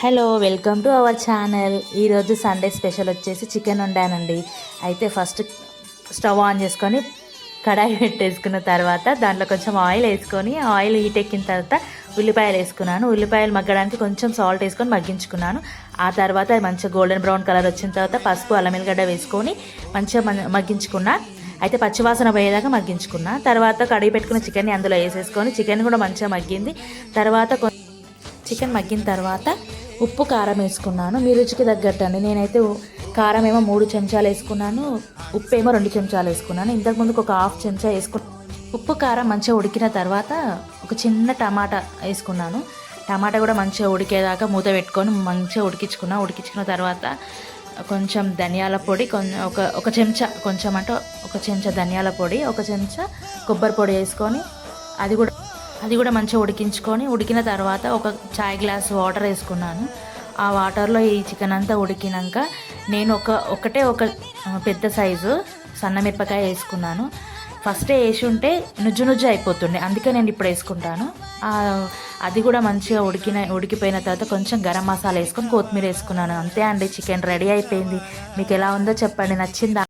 Hello, welcome to our channel. ఈరోజు Sunday special వచ్చేసి chicken వండానండి. అయితే ఫస్ట్ స్టవ్ ఆన్ చేసుకొని కడాయి పెట్టేసుకున్న తర్వాత దాంట్లో కొంచెం ఆయిల్ వేసుకొని ఆయిల్ హీట్ ఎక్కిన తర్వాత ఉల్లిపాయలు వేసుకున్నాను. ఉల్లిపాయలు మగ్గడానికి కొంచెం సాల్ట్ వేసుకొని మగ్గించుకున్నాను. ఆ తర్వాత మంచిగా గోల్డెన్ బ్రౌన్ కలర్ వచ్చిన తర్వాత పసుపు అల్లం ఎల్లిగడ్డ వేసుకొని మంచిగా మగ్గించుకున్నా. అయితే పచ్చివాసన పోయేదాకా మగ్గించుకున్నా. తర్వాత కడిగి పెట్టుకున్న చికెన్ని అందులో వేసేసుకొని చికెన్ కూడా మంచిగా మగ్గింది. తర్వాత చికెన్ మగ్గిన తర్వాత ఉప్పు కారం వేసుకున్నాను. మీ రుచికి తగ్గట్టు అండి. నేనైతే కారం ఏమో 3 చెంచాలు వేసుకున్నాను, ఉప్పు ఏమో 2 చెంచాలు వేసుకున్నాను. ఇంతకుముందుకు ఒక 1/2 చెంచా వేసుకున్నాను. ఉప్పు కారం మంచిగా ఉడికిన తర్వాత ఒక చిన్న టమాటా వేసుకున్నాను. టమాటా కూడా మంచిగా ఉడికేదాకా మూత పెట్టుకొని మంచిగా ఉడికించుకున్న తర్వాత కొంచెం ధనియాల పొడి, ఒక చెంచా, కొంచెం అంటే ఒక చెంచా ధనియాల పొడి, ఒక చెంచా కొబ్బరి పొడి వేసుకొని అది కూడా మంచిగా ఉడికిన తర్వాత ఒక చాయ్ గ్లాస్ వాటర్ వేసుకున్నాను. ఆ వాటర్లో ఈ చికెన్ అంతా ఉడికినాక నేను ఒక పెద్ద సైజు సన్న మిరపకాయ వేసుకున్నాను. ఫస్టే వేసి ఉంటే నుజ్జు అయిపోతుండే, అందుకే నేను ఇప్పుడు వేసుకుంటాను. అది కూడా మంచిగా ఉడికిపోయిన తర్వాత కొంచెం గరం మసాలా వేసుకొని కొత్తిమీర వేసుకున్నాను. అంతే అండి, చికెన్ రెడీ అయిపోయింది. మీకు ఎలా ఉందో చెప్పండి, నచ్చిందా?